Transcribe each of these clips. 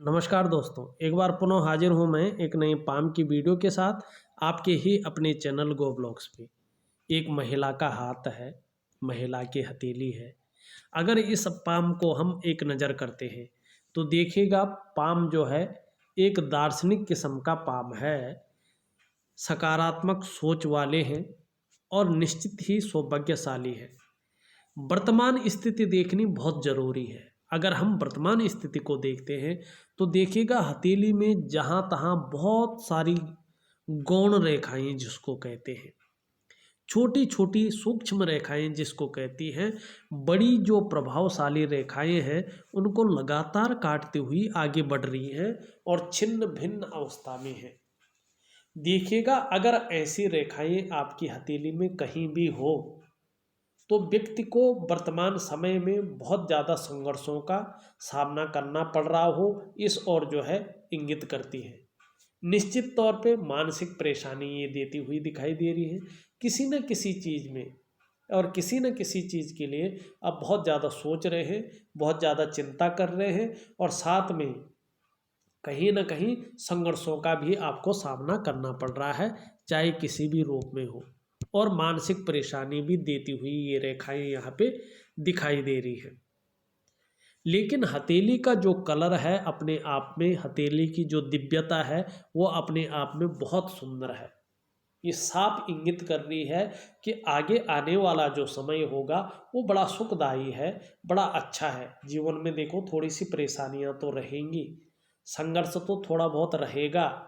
नमस्कार दोस्तों, एक बार पुनः हाजिर हूँ मैं एक नई पाम की वीडियो के साथ आपके ही अपने चैनल गो ब्लॉग्स पे। एक महिला का हाथ है, महिला की हथेली है। अगर इस पाम को हम एक नज़र करते हैं तो देखिएगा पाम जो है एक दार्शनिक किस्म का पाम है। सकारात्मक सोच वाले हैं और निश्चित ही सौभाग्यशाली है। वर्तमान स्थिति देखनी बहुत ज़रूरी है। अगर हम वर्तमान स्थिति को देखते हैं तो देखिएगा हथेली में जहाँ तहाँ बहुत सारी गौण रेखाएं जिसको कहते हैं, छोटी छोटी सूक्ष्म रेखाएं जिसको कहती हैं, बड़ी जो प्रभावशाली रेखाएं हैं उनको लगातार काटती हुई आगे बढ़ रही हैं और छिन्न भिन्न अवस्था में है। देखिएगा अगर ऐसी रेखाएं आपकी हथेली में कहीं भी हो तो व्यक्ति को वर्तमान समय में बहुत ज़्यादा संघर्षों का सामना करना पड़ रहा हो, इस ओर जो है इंगित करती है। निश्चित तौर पे मानसिक परेशानी ये देती हुई दिखाई दे रही है किसी न किसी चीज़ में, और किसी न किसी चीज़ के लिए आप बहुत ज़्यादा सोच रहे हैं, बहुत ज़्यादा चिंता कर रहे हैं और साथ में कहीं न कहीं संघर्षों का भी आपको सामना करना पड़ रहा है, चाहे किसी भी रूप में हो। और मानसिक परेशानी भी देती हुई ये रेखाएं यहाँ पे दिखाई दे रही हैं। लेकिन हथेली का जो कलर है अपने आप में, हथेली की जो दिव्यता है वो अपने आप में बहुत सुंदर है। ये साफ इंगित कर रही है कि आगे आने वाला जो समय होगा वो बड़ा सुखदायी है, बड़ा अच्छा है। जीवन में देखो थोड़ी सी परेशानियां तो रहेंगी, संघर्ष तो थोड़ा बहुत रहेगा,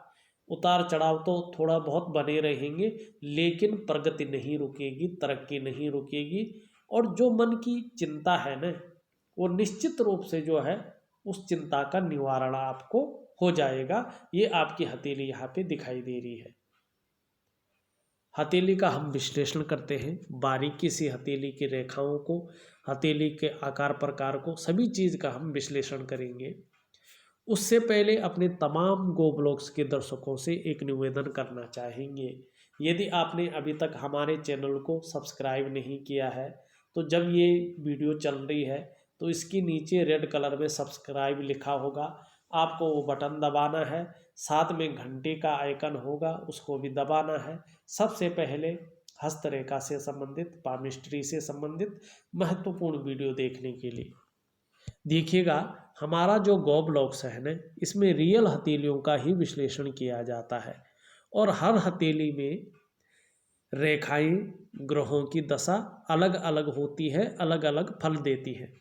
उतार चढ़ाव तो थोड़ा बहुत बने रहेंगे, लेकिन प्रगति नहीं रुकेगी, तरक्की नहीं रुकेगी। और जो मन की चिंता है ना, वो निश्चित रूप से जो है उस चिंता का निवारण आपको हो जाएगा। ये आपकी हथेली यहाँ पे दिखाई दे रही है। हथेली का हम विश्लेषण करते हैं, बारीकी से हथेली की रेखाओं को, हथेली के आकार प्रकार को, सभी चीज़ का हम विश्लेषण करेंगे। उससे पहले अपने तमाम गो ब्लॉग्स के दर्शकों से एक निवेदन करना चाहेंगे, यदि आपने अभी तक हमारे चैनल को सब्सक्राइब नहीं किया है तो जब ये वीडियो चल रही है तो इसके नीचे रेड कलर में सब्सक्राइब लिखा होगा, आपको वो बटन दबाना है। साथ में घंटे का आइकन होगा, उसको भी दबाना है। सबसे पहले हस्तरेखा से संबंधित, पामिस्ट्री से संबंधित महत्वपूर्ण वीडियो देखने के लिए देखिएगा। हमारा जो गो ब्लॉग्स है ना, इसमें रियल हथेलियों का ही विश्लेषण किया जाता है और हर हथेली में रेखाएं, ग्रहों की दशा अलग अलग होती है, अलग अलग फल देती है।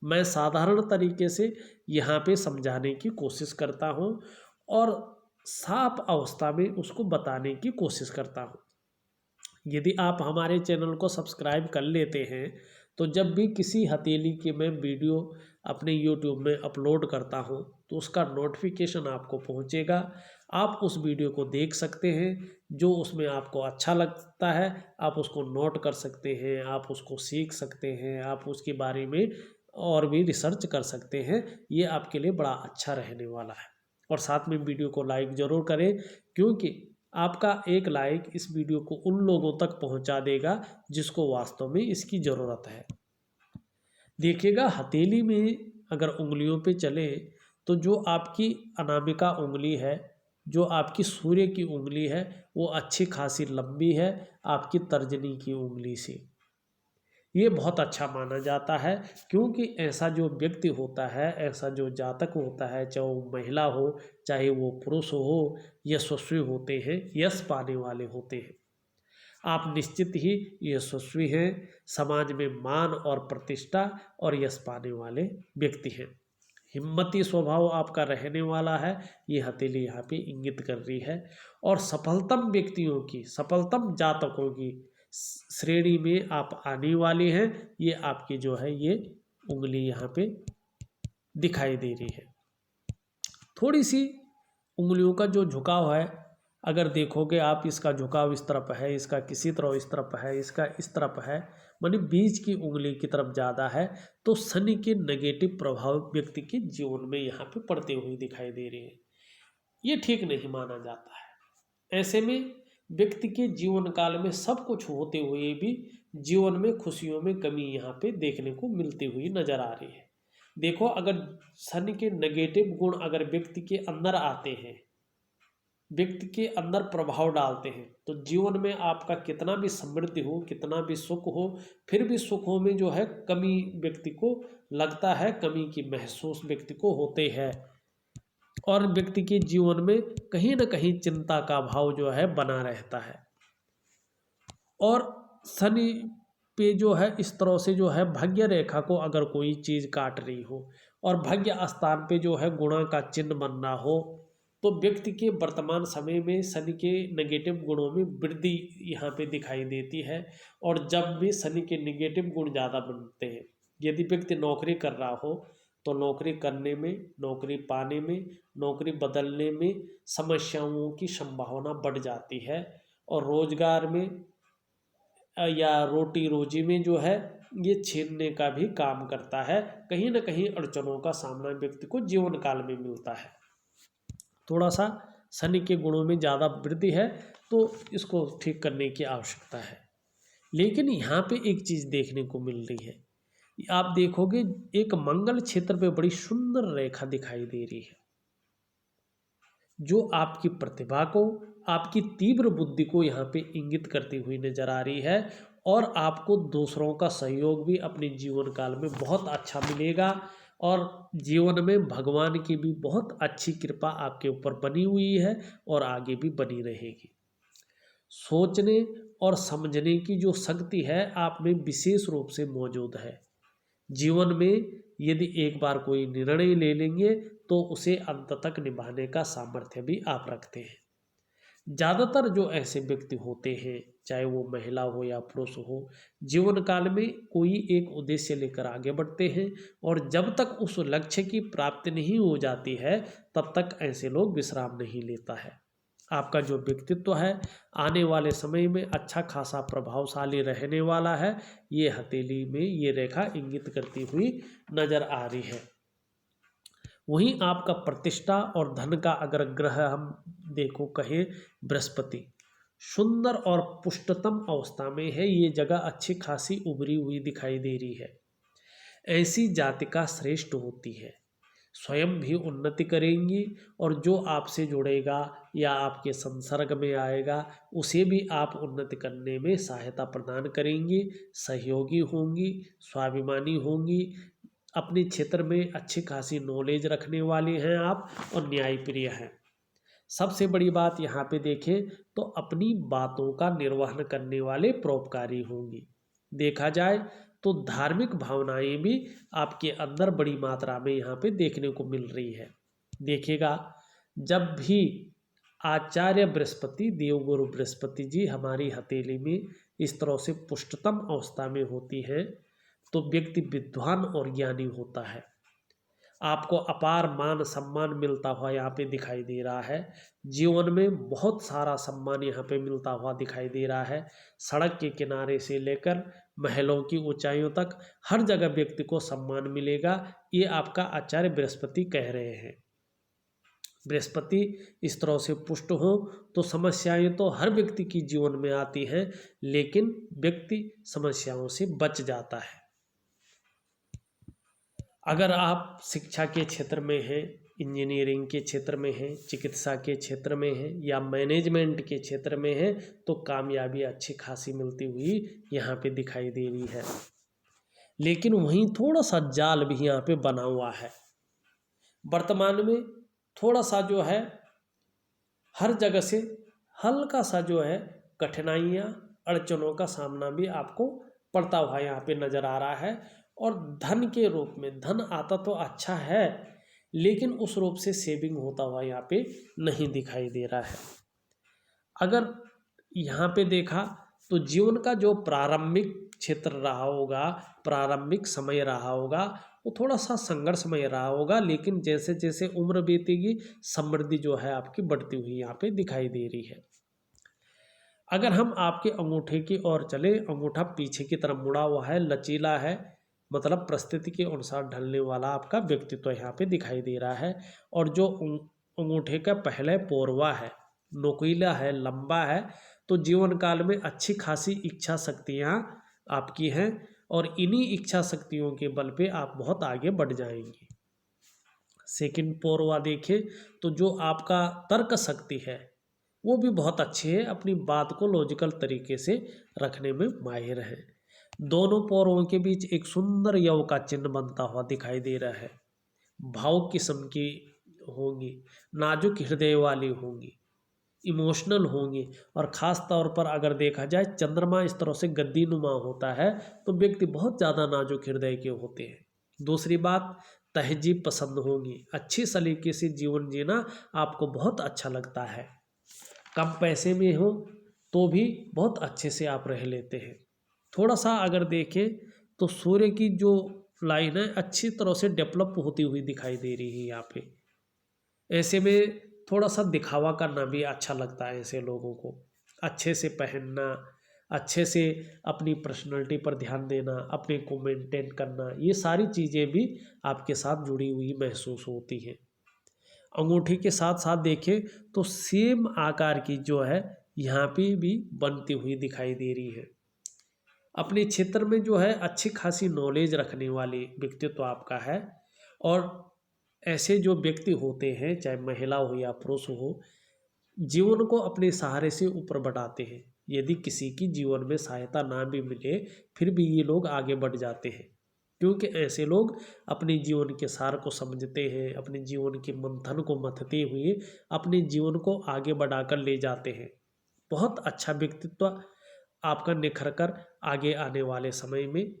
मैं साधारण तरीके से यहाँ पे समझाने की कोशिश करता हूँ और साफ अवस्था में उसको बताने की कोशिश करता हूँ। यदि आप हमारे चैनल को सब्सक्राइब कर लेते हैं तो जब भी किसी हथेली की मैं वीडियो अपने यूट्यूब में अपलोड करता हूं तो उसका नोटिफिकेशन आपको पहुंचेगा। आप उस वीडियो को देख सकते हैं, जो उसमें आपको अच्छा लगता है आप उसको नोट कर सकते हैं, आप उसको सीख सकते हैं, आप उसके बारे में और भी रिसर्च कर सकते हैं। ये आपके लिए बड़ा अच्छा रहने वाला है। और साथ में वीडियो को लाइक ज़रूर करें, क्योंकि आपका एक लाइक इस वीडियो को उन लोगों तक पहुंचा देगा जिसको वास्तव में इसकी ज़रूरत है। देखिएगा हथेली में अगर उंगलियों पे चले तो जो आपकी अनामिका उंगली है, जो आपकी सूर्य की उंगली है, वो अच्छी खासी लंबी है आपकी तर्जनी की उंगली से। ये बहुत अच्छा माना जाता है, क्योंकि ऐसा जो व्यक्ति होता है, ऐसा जो जातक होता है, चाहे वो महिला हो चाहे वो पुरुष हो, यशस्वी होते हैं, यश पाने वाले होते हैं। आप निश्चित ही यशस्वी हैं, समाज में मान और प्रतिष्ठा और यश पाने वाले व्यक्ति हैं। हिम्मती स्वभाव आपका रहने वाला है, ये हथेली यहाँ पे इंगित कर रही है। और सफलतम व्यक्तियों की, सफलतम जातकों की श्रेणी में आप आने वाले हैं। ये आपकी जो है ये उंगली यहाँ पे दिखाई दे रही है। थोड़ी सी उंगलियों का जो झुकाव है, अगर देखोगे आप, इसका झुकाव इस तरफ है, इसका किसी तरह इस तरफ है, इसका इस तरफ है, मानी बीच की उंगली की तरफ ज़्यादा है, तो शनि के नेगेटिव प्रभाव व्यक्ति के जीवन में यहाँ पे पड़ते हुए दिखाई दे रहे हैं। ये ठीक नहीं माना जाता है। ऐसे में व्यक्ति के जीवन काल में सब कुछ होते हुए भी जीवन में खुशियों में कमी यहाँ पे देखने को मिलती हुई नजर आ रही है। देखो, अगर शनि के नेगेटिव गुण अगर व्यक्ति के अंदर आते हैं, व्यक्ति के अंदर प्रभाव डालते हैं, तो जीवन में आपका कितना भी समृद्धि हो, कितना भी सुख हो, फिर भी सुखों में जो है कमी व्यक्ति को लगता है, कमी की महसूस व्यक्ति को होते हैं, और व्यक्ति के जीवन में कहीं ना कहीं चिंता का भाव जो है बना रहता है। और शनि पे जो है इस तरह से जो है भाग्य रेखा को अगर कोई चीज़ काट रही हो और भाग्य स्थान पे जो है गुणा का चिन्ह बन रहा हो, तो व्यक्ति के वर्तमान समय में शनि के नेगेटिव गुणों में वृद्धि यहाँ पे दिखाई देती है। और जब भी शनि के नेगेटिव गुण ज़्यादा बनते हैं, यदि व्यक्ति नौकरी कर रहा हो तो नौकरी करने में, नौकरी पाने में, नौकरी बदलने में समस्याओं की संभावना बढ़ जाती है, और रोजगार में या रोटी रोजी में जो है ये छीनने का भी काम करता है। कहीं ना कहीं अड़चनों का सामना व्यक्ति को जीवन काल में मिलता है। थोड़ा सा शनि के गुणों में ज़्यादा वृद्धि है, तो इसको ठीक करने की आवश्यकता है। लेकिन यहाँ पे एक चीज़ देखने को मिल रही है, आप देखोगे एक मंगल क्षेत्र पे बड़ी सुंदर रेखा दिखाई दे रही है, जो आपकी प्रतिभा को, आपकी तीव्र बुद्धि को यहाँ पे इंगित करती हुई नजर आ रही है। और आपको दूसरों का सहयोग भी अपने जीवन काल में बहुत अच्छा मिलेगा, और जीवन में भगवान की भी बहुत अच्छी कृपा आपके ऊपर बनी हुई है और आगे भी बनी रहेगी। सोचने और समझने की जो शक्ति है आप में विशेष रूप से मौजूद है। जीवन में यदि एक बार कोई निर्णय ले लेंगे तो उसे अंत तक निभाने का सामर्थ्य भी आप रखते हैं। ज़्यादातर जो ऐसे व्यक्ति होते हैं, चाहे वो महिला हो या पुरुष हो, जीवन काल में कोई एक उद्देश्य लेकर आगे बढ़ते हैं, और जब तक उस लक्ष्य की प्राप्ति नहीं हो जाती है तब तक ऐसे लोग विश्राम नहीं लेता है। आपका जो व्यक्तित्व है आने वाले समय में अच्छा खासा प्रभावशाली रहने वाला है, ये हथेली में ये रेखा इंगित करती हुई नजर आ रही है। वहीं आपका प्रतिष्ठा और धन का अगर ग्रह हम देखो कहें, बृहस्पति सुंदर और पुष्टतम अवस्था में है। ये जगह अच्छी खासी उभरी हुई दिखाई दे रही है। ऐसी जातिका श्रेष्ठ होती है, स्वयं भी उन्नति करेंगी, और जो आपसे जुड़ेगा या आपके संसर्ग में आएगा उसे भी आप उन्नति करने में सहायता प्रदान करेंगी, सहयोगी होंगी, स्वाभिमानी होंगी, अपने क्षेत्र में अच्छी खासी नॉलेज रखने वाली हैं आप, और न्यायप्रिय हैं। सबसे बड़ी बात यहाँ पे देखें तो अपनी बातों का निर्वहन करने वाले परोपकारी होंगी। देखा जाए तो धार्मिक भावनाएं भी आपके अंदर बड़ी मात्रा में यहाँ पे देखने को मिल रही है। देखिएगा, जब भी आचार्य बृहस्पति, देवगुरु बृहस्पति जी हमारी हथेली में इस तरह से पुष्टतम अवस्था में होती है तो व्यक्ति विद्वान और ज्ञानी होता है। आपको अपार मान सम्मान मिलता हुआ यहाँ पे दिखाई दे रहा है। जीवन में बहुत सारा सम्मान यहाँ पे मिलता हुआ दिखाई दे रहा है। सड़क के किनारे से लेकर महलों की ऊंचाइयों तक हर जगह व्यक्ति को सम्मान मिलेगा, ये आपका आचार्य बृहस्पति कह रहे हैं। बृहस्पति इस तरह से पुष्ट हो तो समस्याएं तो हर व्यक्ति की जीवन में आती हैं, लेकिन व्यक्ति समस्याओं से बच जाता है। अगर आप शिक्षा के क्षेत्र में हैं, इंजीनियरिंग के क्षेत्र में हैं, चिकित्सा के क्षेत्र में हैं या मैनेजमेंट के क्षेत्र में हैं, तो कामयाबी अच्छी खासी मिलती हुई यहाँ पे दिखाई दे रही है। लेकिन वहीं थोड़ा सा जाल भी यहाँ पे बना हुआ है। वर्तमान में थोड़ा सा जो है हर जगह से हल्का सा जो है कठिनाइयाँ, अड़चनों का सामना भी आपको पड़ता हुआ यहाँ पे नज़र आ रहा है। और धन के रूप में धन आता तो अच्छा है, लेकिन उस रूप से सेविंग होता हुआ यहाँ पे नहीं दिखाई दे रहा है। अगर यहाँ पे देखा तो जीवन का जो प्रारंभिक क्षेत्र रहा होगा, प्रारंभिक समय रहा होगा, वो थोड़ा सा संघर्षमय रहा होगा, लेकिन जैसे जैसे उम्र बीतेगी समृद्धि जो है आपकी बढ़ती हुई यहाँ पे दिखाई दे रही है। अगर हम आपके अंगूठे की ओर चले, अंगूठा पीछे की तरफ मुड़ा हुआ है, लचीला है, मतलब परिस्थिति के अनुसार ढलने वाला आपका व्यक्तित्व यहाँ पे दिखाई दे रहा है। और जो अंगूठे का पहले पोरवा है, नोकीला है, लंबा है, तो जीवन काल में अच्छी खासी इच्छा शक्तियाँ आपकी हैं, और इन्हीं इच्छा शक्तियों के बल पे आप बहुत आगे बढ़ जाएंगे। सेकंड पौरवा देखें तो जो आपका तर्क शक्ति है वो भी बहुत अच्छी है, अपनी बात को लॉजिकल तरीके से रखने में माहिर है। दोनों पौरवों के बीच एक सुंदर यव का चिन्ह बनता हुआ दिखाई दे रहा है। भावुक किस्म की होंगी, नाजुक हृदय वाली होंगी, इमोशनल होंगी, और ख़ास तौर पर अगर देखा जाए चंद्रमा इस तरह से गद्दी नुमा होता है तो व्यक्ति बहुत ज़्यादा नाजुक हृदय के होते हैं। दूसरी बात, तहजीब पसंद होगी, अच्छी सलीके से जीवन जीना आपको बहुत अच्छा लगता है। कम पैसे में हो तो भी बहुत अच्छे से आप रह लेते हैं। थोड़ा सा अगर देखें तो सूर्य की जो लाइन है अच्छी तरह से डेवलप होती हुई दिखाई दे रही है यहाँ पे। ऐसे में थोड़ा सा दिखावा करना भी अच्छा लगता है ऐसे लोगों को, अच्छे से पहनना, अच्छे से अपनी पर्सनैलिटी पर ध्यान देना, अपने को मेंटेन करना, ये सारी चीज़ें भी आपके साथ जुड़ी हुई महसूस होती हैं। अंगूठी के साथ साथ देखें तो सेम आकार की जो है यहाँ पे भी बनती हुई दिखाई दे रही है। अपने क्षेत्र में जो है अच्छी खासी नॉलेज रखने वाली व्यक्तित्व आपका है। और ऐसे जो व्यक्ति होते हैं, चाहे महिला हो या पुरुष हो, जीवन को अपने सहारे से ऊपर बढ़ाते हैं। यदि किसी की जीवन में सहायता ना भी मिले फिर भी ये लोग आगे बढ़ जाते हैं, क्योंकि ऐसे लोग अपने जीवन के सार को समझते हैं, अपने जीवन के मंथन को मथते हुए अपने जीवन को आगे बढ़ाकर ले जाते हैं। बहुत अच्छा व्यक्तित्व आपका निखर कर आगे आने वाले समय में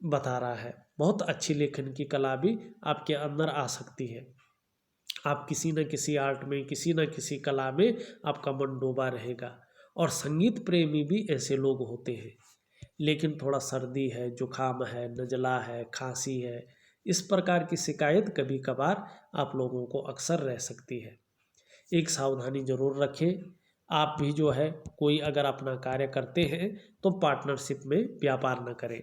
बता रहा है। बहुत अच्छी लेखन की कला भी आपके अंदर आ सकती है। आप किसी न किसी आर्ट में, किसी न किसी कला में आपका मन डूबा रहेगा। और संगीत प्रेमी भी ऐसे लोग होते हैं, लेकिन थोड़ा सर्दी है, जुखाम है, नज़ला है, खांसी है, इस प्रकार की शिकायत कभी कभार आप लोगों को अक्सर रह सकती है। एक सावधानी ज़रूर रखें। आप भी जो है कोई अगर अपना कार्य करते हैं तो पार्टनरशिप में व्यापार न करें।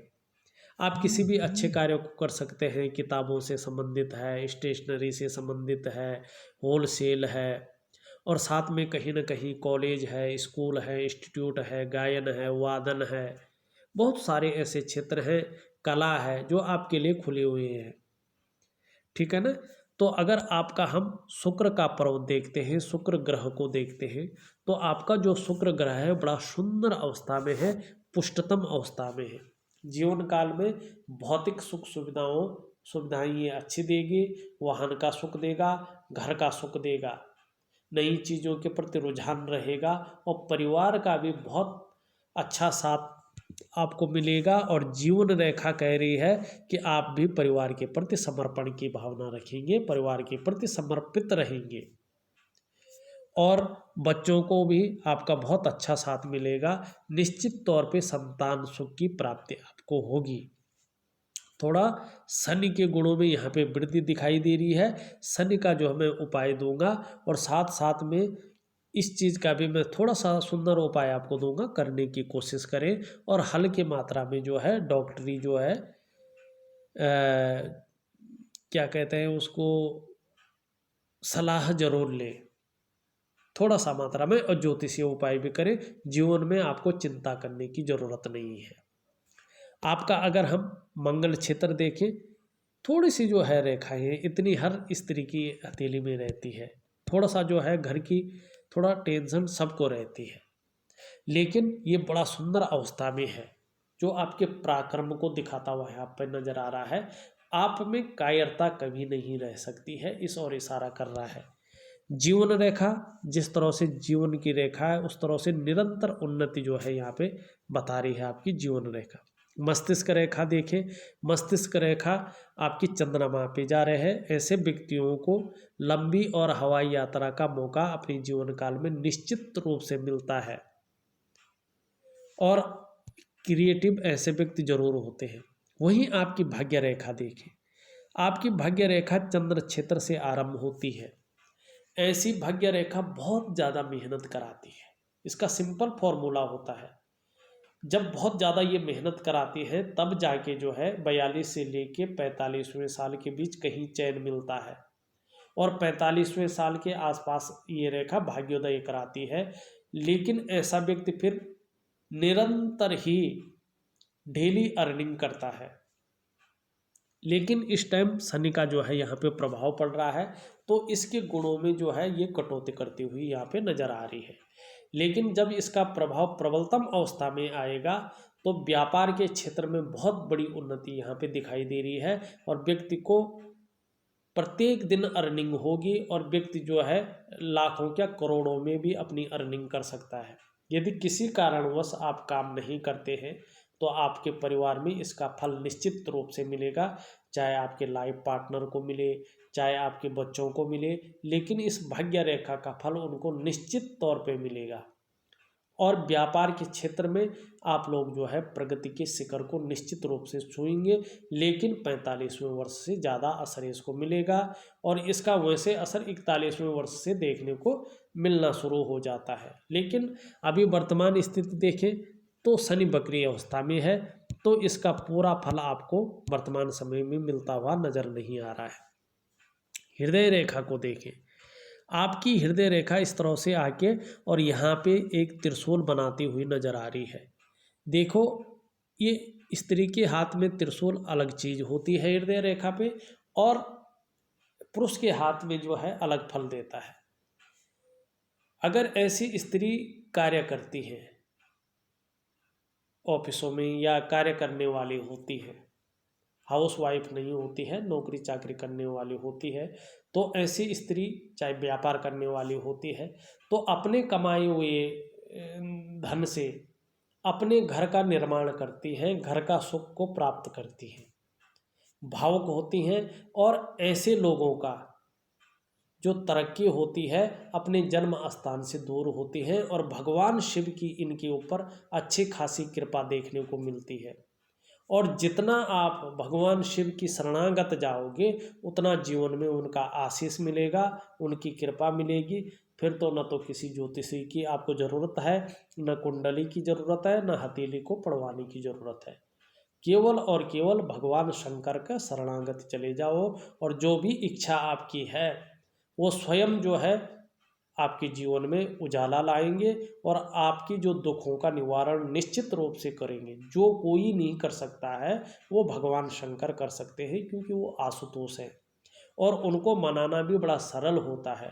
आप किसी भी अच्छे कार्य को कर सकते हैं, किताबों से संबंधित है, स्टेशनरी से संबंधित है, होलसेल है, और साथ में कहीं ना कहीं कॉलेज है, स्कूल है, इंस्टीट्यूट है, गायन है, वादन है, बहुत सारे ऐसे क्षेत्र हैं, कला है जो आपके लिए खुले हुए हैं। ठीक है ना। तो अगर आपका हम शुक्र का पर्व देखते हैं, शुक्र ग्रह को देखते हैं, तो आपका जो शुक्र ग्रह है बड़ा सुंदर अवस्था में है, पुष्टतम अवस्था में है। जीवन काल में भौतिक सुख सुविधाएं ये अच्छी देगी, वाहन का सुख देगा, घर का सुख देगा, नई चीज़ों के प्रति रुझान रहेगा, और परिवार का भी बहुत अच्छा साथ आपको मिलेगा। और जीवन रेखा कह रही है कि आप भी परिवार के प्रति समर्पण की भावना रखेंगे, परिवार के प्रति समर्पित रहेंगे, और बच्चों को भी आपका बहुत अच्छा साथ मिलेगा। निश्चित तौर पे संतान सुख की प्राप्ति आपको होगी। थोड़ा शनि के गुणों में यहाँ पे वृद्धि दिखाई दे रही है। शनि का जो मैं उपाय दूंगा, और साथ साथ में इस चीज़ का भी मैं थोड़ा सा सुंदर उपाय आपको दूंगा, करने की कोशिश करें। और हल्के मात्रा में जो है डॉक्टरी जो है क्या कहते हैं उसको, सलाह जरूर लें थोड़ा सा मात्रा में, और ज्योतिषीय उपाय भी करें। जीवन में आपको चिंता करने की ज़रूरत नहीं है। आपका अगर हम मंगल क्षेत्र देखें, थोड़ी सी जो है रेखाएं इतनी हर स्त्री की हथेली में रहती है। थोड़ा सा जो है घर की थोड़ा टेंशन सबको रहती है, लेकिन ये बड़ा सुंदर अवस्था में है, जो आपके पराक्रम को दिखाता हुआ है, आप पर नजर आ रहा है। आप में कायरता कभी नहीं रह सकती है, इस ओर इशारा कर रहा है। जीवन रेखा जिस तरह से जीवन की रेखा है, उस तरह से निरंतर उन्नति जो है यहाँ पे बता रही है आपकी जीवन रेखा। मस्तिष्क रेखा देखें, मस्तिष्क रेखा आपकी चंद्रमा पे जा रहे हैं। ऐसे व्यक्तियों को लंबी और हवाई यात्रा का मौका अपने जीवन काल में निश्चित रूप से मिलता है, और क्रिएटिव ऐसे व्यक्ति जरूर होते हैं। वहीं आपकी भाग्य रेखा देखें, आपकी भाग्य रेखा चंद्र क्षेत्र से आरंभ होती है। ऐसी भाग्य रेखा बहुत ज़्यादा मेहनत कराती है। इसका सिंपल फॉर्मूला होता है, जब बहुत ज़्यादा ये मेहनत कराती है तब जाके जो है 42 से लेके 45वें साल के बीच कहीं चैन मिलता है, और 45वें साल के आसपास ये रेखा भाग्योदय कराती है। लेकिन ऐसा व्यक्ति फिर निरंतर ही डेली अर्निंग करता है। लेकिन इस टाइम शनि का जो है यहाँ पे प्रभाव पड़ रहा है, तो इसके गुणों में जो है ये कटौती करती हुई यहाँ पे नजर आ रही है। लेकिन जब इसका प्रभाव प्रबलतम अवस्था में आएगा तो व्यापार के क्षेत्र में बहुत बड़ी उन्नति यहाँ पे दिखाई दे रही है, और व्यक्ति को प्रत्येक दिन अर्निंग होगी, और व्यक्ति जो है लाखों क्या करोड़ों में भी अपनी अर्निंग कर सकता है। यदि किसी कारणवश आप काम नहीं करते हैं तो आपके परिवार में इसका फल निश्चित रूप से मिलेगा, चाहे आपके लाइफ पार्टनर को मिले, चाहे आपके बच्चों को मिले, लेकिन इस भाग्य रेखा का फल उनको निश्चित तौर पे मिलेगा। और व्यापार के क्षेत्र में आप लोग जो है प्रगति के शिखर को निश्चित रूप से छुएंगे, लेकिन 45वें वर्ष से ज़्यादा असर इसको मिलेगा, और इसका वैसे असर 41वें वर्ष से देखने को मिलना शुरू हो जाता है। लेकिन अभी वर्तमान स्थिति देखें तो शनि वक्री अवस्था में है, तो इसका पूरा फल आपको वर्तमान समय में मिलता हुआ नजर नहीं आ रहा है। हृदय रेखा को देखें, आपकी हृदय रेखा इस तरह से आके और यहाँ पे एक त्रिशूल बनाती हुई नजर आ रही है। देखो, ये स्त्री के हाथ में त्रिशूल अलग चीज होती है हृदय रेखा पे, और पुरुष के हाथ में जो है अलग फल देता है। अगर ऐसी स्त्री कार्य करती है ऑफिसों में, या कार्य करने वाली होती है, हाउस वाइफ नहीं होती है, नौकरी चाकरी करने वाली होती है, तो ऐसी स्त्री चाहे व्यापार करने वाली होती है, तो अपने कमाए हुए धन से अपने घर का निर्माण करती हैं, घर का सुख को प्राप्त करती हैं, भावुक होती हैं, और ऐसे लोगों का जो तरक्की होती है अपने जन्म स्थान से दूर होती है, और भगवान शिव की इनके ऊपर अच्छी खासी कृपा देखने को मिलती है। और जितना आप भगवान शिव की शरणागत जाओगे उतना जीवन में उनका आशीष मिलेगा, उनकी कृपा मिलेगी। फिर तो न तो किसी ज्योतिषी की आपको ज़रूरत है, न कुंडली की ज़रूरत है, न हथेली को पड़वाने की ज़रूरत है। केवल और केवल भगवान शंकर का शरणागत चले जाओ, और जो भी इच्छा आपकी है वो स्वयं जो है आपके जीवन में उजाला लाएंगे, और आपकी जो दुखों का निवारण निश्चित रूप से करेंगे। जो कोई नहीं कर सकता है वो भगवान शंकर कर सकते हैं, क्योंकि वो आशुतोष हैं, और उनको मनाना भी बड़ा सरल होता है।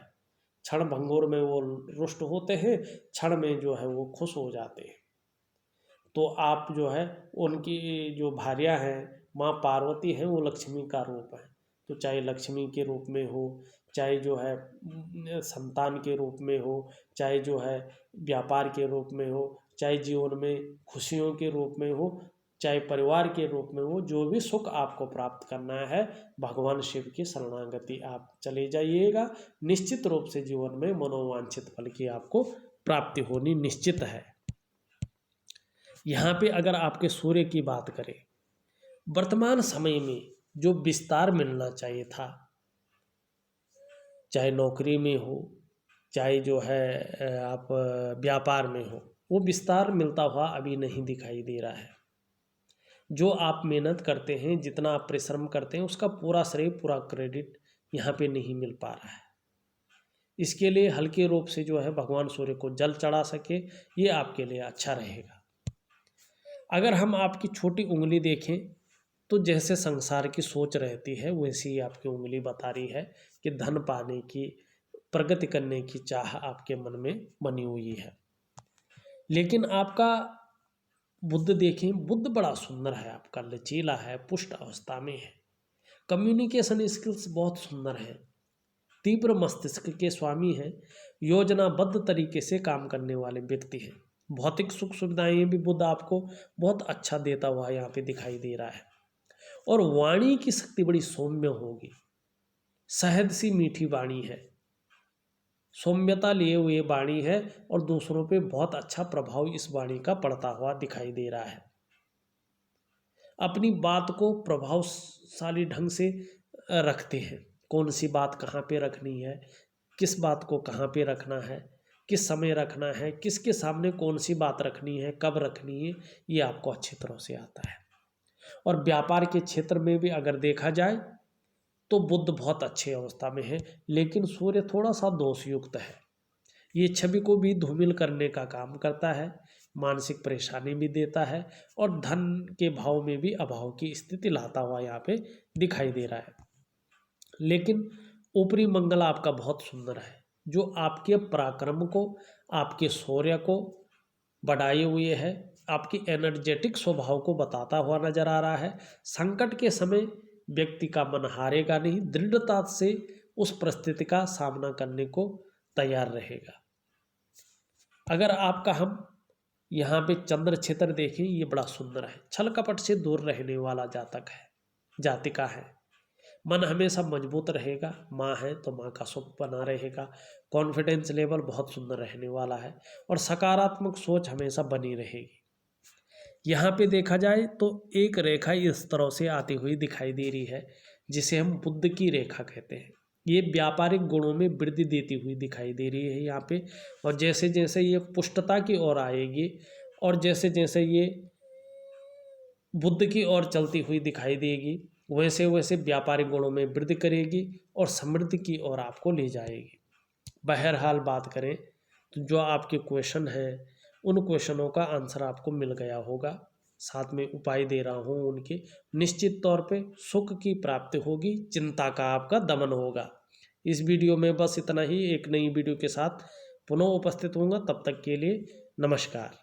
क्षण भंगुर में वो रुष्ट होते हैं, क्षण में जो है वो खुश हो जाते हैं। तो आप जो है उनकी जो भार्या हैं माँ पार्वती हैं, वो लक्ष्मी का रूप है। तो चाहे लक्ष्मी के रूप में हो, चाहे जो है संतान के रूप में हो, चाहे जो है व्यापार के रूप में हो, चाहे जीवन में खुशियों के रूप में हो, चाहे परिवार के रूप में हो, जो भी सुख आपको प्राप्त करना है भगवान शिव की शरणागति आप चले जाइएगा, निश्चित रूप से जीवन में मनोवांछित फल की आपको प्राप्ति होनी निश्चित है। यहाँ पे अगर आपके सूर्य की बात करें, वर्तमान समय में जो विस्तार मिलना चाहिए था, चाहे नौकरी में हो, चाहे जो है आप व्यापार में हो, वो विस्तार मिलता हुआ अभी नहीं दिखाई दे रहा है। जो आप मेहनत करते हैं, जितना आप परिश्रम करते हैं, उसका पूरा श्रेय पूरा क्रेडिट यहाँ पे नहीं मिल पा रहा है। इसके लिए हल्के रूप से जो है भगवान सूर्य को जल चढ़ा सके, ये आपके लिए अच्छा रहेगा। अगर हम आपकी छोटी उंगली देखें तो जैसे संसार की सोच रहती है वैसी ही आपकी उंगली बता रही है कि धन पाने की, प्रगति करने की चाह आपके मन में बनी हुई है। लेकिन आपका बुद्ध देखें, बुद्ध बड़ा सुंदर है, आपका लचीला है, पुष्ट अवस्था में है, कम्युनिकेशन स्किल्स बहुत सुंदर है, तीव्र मस्तिष्क के स्वामी हैं, योजनाबद्ध तरीके से काम करने वाले व्यक्ति हैं। भौतिक सुख सुविधाएं भी बुद्ध आपको बहुत अच्छा देता हुआ यहाँ पे दिखाई दे रहा है। और वाणी की शक्ति बड़ी सौम्य होगी, शहद सी मीठी वाणी है, सौम्यता लिए हुए वाणी है, और दूसरों पे बहुत अच्छा प्रभाव इस वाणी का पड़ता हुआ दिखाई दे रहा है। अपनी बात को प्रभावशाली ढंग से रखते हैं, कौन सी बात कहाँ पे रखनी है, किस बात को कहाँ पे रखना है, किस समय रखना है, किसके सामने कौन सी बात रखनी है, कब रखनी है, ये आपको अच्छी तरह से आता है। और व्यापार के क्षेत्र में भी अगर देखा जाए तो बुद्ध बहुत अच्छी अवस्था में है, लेकिन सूर्य थोड़ा सा दोषयुक्त है। ये छवि को भी धूमिल करने का काम करता है, मानसिक परेशानी भी देता है और धन के भाव में भी अभाव की स्थिति लाता हुआ यहाँ पे दिखाई दे रहा है। लेकिन ऊपरी मंगल आपका बहुत सुंदर है, जो आपके पराक्रम को, आपके शौर्य को बढ़ाए हुए है, आपकी एनर्जेटिक स्वभाव को बताता हुआ नजर आ रहा है। संकट के समय व्यक्ति का मन हारेगा नहीं, दृढ़ता से उस परिस्थिति का सामना करने को तैयार रहेगा। अगर आपका हम यहाँ पे चंद्र क्षेत्र देखें, ये बड़ा सुंदर है, छल कपट से दूर रहने वाला जातक है, जातिका है। मन हमेशा मजबूत रहेगा, माँ है तो माँ का सुख बना रहेगा, कॉन्फिडेंस लेवल बहुत सुंदर रहने वाला है और सकारात्मक सोच हमेशा बनी रहेगी। यहाँ पे देखा जाए तो एक रेखा इस तरह से आती हुई दिखाई दे रही है, जिसे हम बुद्ध की रेखा कहते हैं। ये व्यापारिक गुणों में वृद्धि देती हुई दिखाई दे रही है यहाँ पे, और जैसे जैसे ये पुष्टता की ओर आएगी और जैसे जैसे ये बुद्ध की ओर चलती हुई दिखाई देगी, वैसे वैसे व्यापारिक गुणों में वृद्धि करेगी और समृद्धि की ओर आपको ले जाएगी। बहरहाल बात करें तो जो आपके क्वेश्चन हैं, उन क्वेश्चनों का आंसर आपको मिल गया होगा। साथ में उपाय दे रहा हूँ उनके, निश्चित तौर पे सुख की प्राप्ति होगी, चिंता का आपका दमन होगा। इस वीडियो में बस इतना ही। एक नई वीडियो के साथ पुनः उपस्थित होऊंगा, तब तक के लिए नमस्कार।